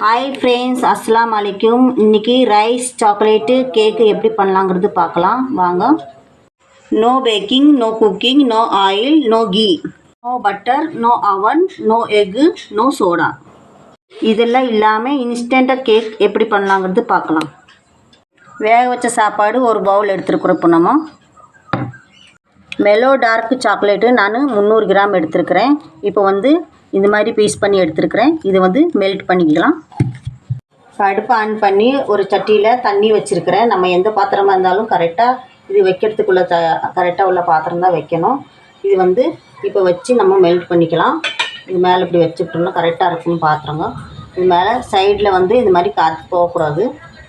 Hi friends, அஸ்ஸலாமு அலைக்கும். இன்றைக்கி ரைஸ் சாக்லேட்டு கேக்கு எப்படி பண்ணலாங்கிறது பார்க்கலாம் வாங்க. No baking, no cooking, no oil, no ghee, no butter, no oven, no egg, no soda. இதெல்லாம் இல்லாமல் இன்ஸ்டண்ட்டாக கேக் எப்படி பண்ணலாங்கிறது பார்க்கலாம். வேக வச்ச சாப்பாடு ஒரு பவுல் எடுத்துருக்குறோம். இப்போ நம்ம மெலோ டார்க் சாக்லேட்டு நான் 300 கிராம் எடுத்துருக்கிறேன். இப்போ இந்த மாதிரி பீஸ் பண்ணி எடுத்துருக்கிறேன். இதை மெல்ட் பண்ணிக்கலாம். அடுப்பை ஆன் பண்ணி ஒரு சட்டியில் தண்ணி வச்சுருக்கிறேன். நம்ம எந்த பாத்திரமாக இருந்தாலும் கரெக்டாக இது வைக்கிறதுக்குள்ளே கரெக்டாக உள்ள பாத்திரம் தான் வைக்கணும். இது இப்போ வச்சு நம்ம மெல்ட் பண்ணிக்கலாம். இது மேலே இப்படி வச்சுக்கிட்டோம்னா கரெக்டாக இருக்குன்னு பாத்திரங்க. இது மேலே சைடில் இது மாதிரி காற்று போகக்கூடாது.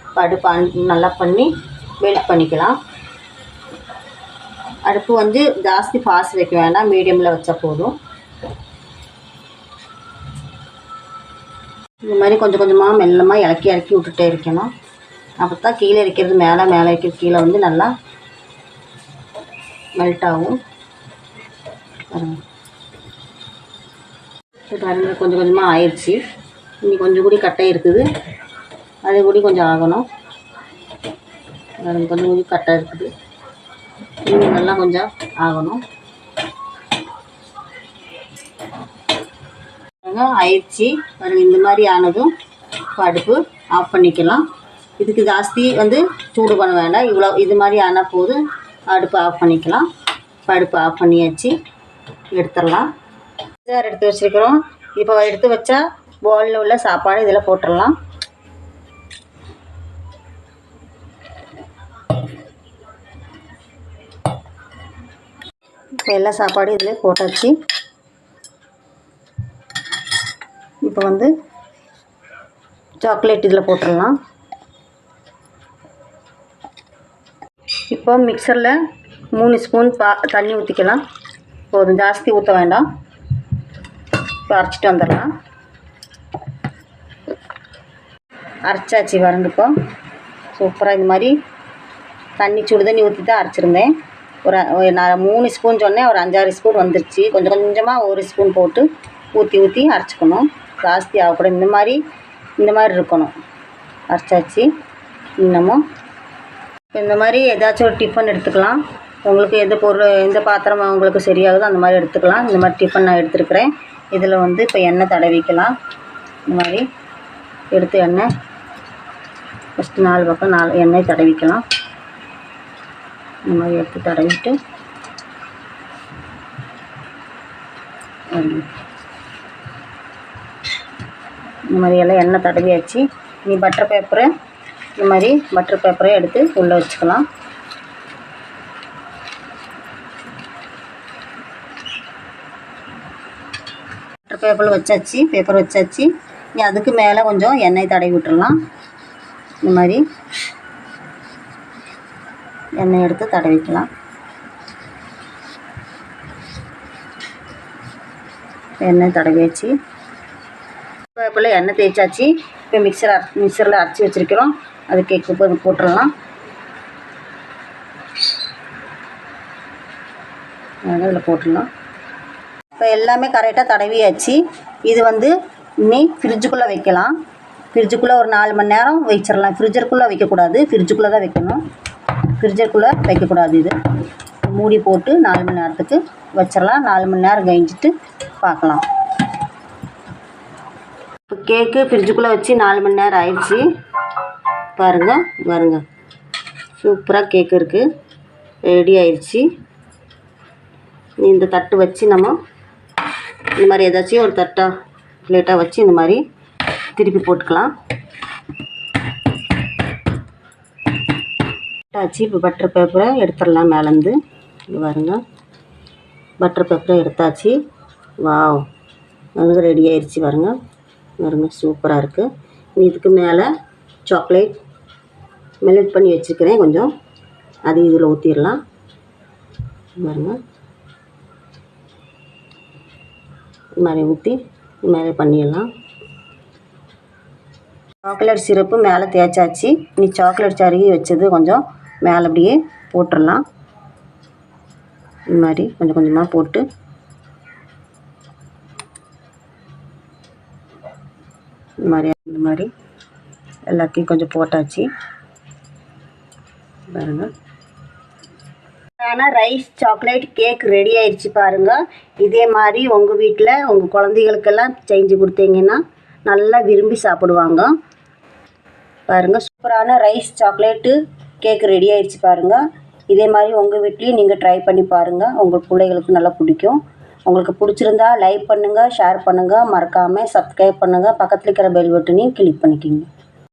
இப்போ அடுப்பு ஆன் நல்லா பண்ணி மெல்ட் பண்ணிக்கலாம். அடுப்பு ஜாஸ்தி ஃபாஸ்ட் வைக்க வேண்டாம், மீடியமில் வச்சா போதும். இந்த மாதிரி கொஞ்சம் கொஞ்சமாக மெல்லமாக இறக்கி விட்டுட்டே இருக்கணும். அப்போ தான் கீழே இருக்கிறது மேலே, மேலே இருக்கிறது கீழே நல்லா மெல்ட் ஆகும். பாருங்க, கொஞ்சம் கொஞ்சமாக ஆயிடுச்சு. இன்னி கொஞ்சம் கூடி கட்டை இருக்குது, அது கூடி கொஞ்சம் ஆகணும். கொஞ்சம் கூடி கட்டை இருக்குது, இன்னும் நல்லா கொஞ்சம் ஆகணும். ஆயிடுச்சு பாருங்க. இந்த மாதிரி ஆனதும் அடுப்பு ஆஃப் பண்ணிக்கலாம். இதுக்கு ஜாஸ்தி சூடு பண்ண வேண்டாம். இவ்வளோ இது மாதிரி ஆனால் போதும், அடுப்பு ஆஃப் பண்ணிக்கலாம். அடுப்பு ஆஃப் பண்ணியாச்சு, எடுத்துடலாம். எடுத்து வச்சுருக்கிறோம். இப்போ எடுத்து வச்சா பவுலில் உள்ள சாப்பாடு இதில் போட்டுடலாம். இப்போ எல்லா சாப்பாடும் இதில் போட்டாச்சு. இப்போ சாக்லேட் இதில் போட்டுடலாம். இப்போ மிக்சரில் 3 ஸ்பூன் தண்ணி ஊற்றிக்கலாம். போதும், ஜாஸ்தி ஊற்ற வேண்டாம். இப்போ அரைச்சிட்டு வந்துடலாம். அரைச்சாச்சு பாருங்க. இப்போ சூப்பராக இந்த மாதிரி தண்ணி சுடு தண்ணி ஊற்றி தான் அரைச்சிருந்தேன். நான் 3 ஸ்பூன் சொன்னேன், ஒரு 5-6 ஸ்பூன் வந்துருச்சு. கொஞ்சம் கொஞ்சமாக 1 ஸ்பூன் போட்டு ஊற்றி அரைச்சிக்கணும். ஜாஸ்தி ஆகக்கூடாது. இந்த மாதிரி இருக்கணும். அரைச்சாச்சு. இன்னமும் இப்போ இந்த மாதிரி ஏதாச்சும் ஒரு டிஃபன் எடுத்துக்கலாம். உங்களுக்கு எந்த பாத்திரம் உங்களுக்கு சரியாகுதோ அந்த மாதிரி எடுத்துக்கலாம். இந்த மாதிரி டிஃபன் நான் எடுத்துருக்கிறேன். இதில் இப்போ எண்ணெய் தடவிக்கலாம். இந்த மாதிரி எடுத்து எண்ணெய் ஃபஸ்ட்டு 4 பக்கம் 4 எண்ணெய் தடவிக்கலாம். இந்த மாதிரி எடுத்து தடவிட்டு இந்த மாதிரி எல்லாம் எண்ணெய் தடவியாச்சு. நீ பட்டர் பேப்பரை இந்த மாதிரி பட்டர் பேப்பரை எடுத்து உள்ளே வச்சுக்கலாம். பட்டர் பேப்பர் வச்சாச்சு. நீ அதுக்கு மேலே கொஞ்சம் எண்ணெய் தடவி விட்டுடலாம். இந்த மாதிரி எண்ணெய் எடுத்து தடவிக்கலாம். எண்ணெய் தடவியாச்சு. பேப்பரில் எண்ணெய் தேய்ச்சாச்சு. இப்போ மிக்சரில் அரைச்சி வச்சுருக்கிறோம். அது கேக்கு போட்டுடலாம். இதில் போட்டுடலாம். இப்போ எல்லாமே கரெக்டாக தடவியாச்சு. இது இன்னி ஃப்ரிட்ஜுக்குள்ளே வைக்கலாம். ஃப்ரிட்ஜுக்குள்ளே ஒரு 4 மணி நேரம் வச்சிடலாம். ஃப்ரிட்ஜருக்குள்ளே வைக்கக்கூடாது, ஃப்ரிட்ஜுக்குள்ளே தான் வைக்கணும். ஃப்ரிட்ஜருக்குள்ளே வைக்கக்கூடாது. இது மூடி போட்டு 4 மணி நேரத்துக்கு வச்சிடலாம். 4 மணி நேரம் கழிஞ்சிட்டு பார்க்கலாம். இப்போ கேக்கு ஃப்ரிட்ஜுக்குள்ளே வச்சு 4 மணி நேரம் ஆயிடுச்சு. பாருங்க சூப்பராக கேக்கு இருக்குது, ரெடி ஆயிடுச்சு. இந்த தட்டு வச்சு நம்ம இந்த மாதிரி ஏதாச்சும் ஒரு பிளேட்டாக வச்சு இந்த மாதிரி திருப்பி போட்டுக்கலாம். ஆச்சு. இப்போ பட்டர் பேப்பரை எடுத்துடலாம் மேலேருந்து. இது பாருங்க, பட்டர் பேப்பரை எடுத்தாச்சு. வாவ், ரெடி ஆயிடுச்சு. பாருங்க சூப்பராக இருக்குது. இதுக்கு மேலே சாக்லேட் மெல்ட் பண்ணி வச்சுருக்கிறேன் கொஞ்சம், அது இதில் ஊற்றிடலாம். பாருங்க, இது மாதிரி ஊற்றி மேலே பண்ணிடலாம். சாக்லேட் சிரப்பு மேலே தேய்ச்சாச்சு. இனி சாக்லேட் சருகி வச்சது கொஞ்சம் மேலே அப்படியே போட்டுடலாம். இந்த மாதிரி கொஞ்சம் கொஞ்சமாக போட்டு இந்த மாதிரி இந்த மாதிரி எல்லாத்தையும் கொஞ்சம் போட்டாச்சு பாருங்கள். ஆனால் ரைஸ் சாக்லேட் கேக் ரெடி ஆயிடுச்சு பாருங்கள். இதே மாதிரி உங்கள் வீட்டில் உங்கள் குழந்தைகளுக்கெல்லாம் செஞ்சு கொடுத்தீங்கன்னா நல்லா விரும்பி சாப்பிடுவாங்க. பாருங்கள், சூப்பரான ரைஸ் சாக்லேட்டு கேக் ரெடி ஆயிடுச்சு பாருங்கள். இதே மாதிரி உங்கள் வீட்லேயும் நீங்கள் ட்ரை பண்ணி பாருங்கள். உங்கள் பிள்ளைகளுக்கு நல்லா பிடிக்கும். உங்களுக்கு பிடிச்சிருந்தா லைக் பண்ணுங்கள், ஷேர் பண்ணுங்கள், மறக்காமல் சப்ஸ்கிரைப் பண்ணுங்கள். பக்கத்தில் இருக்கிற பெல் பட்டனையும் கிளிக் பண்ணிக்கிங்க.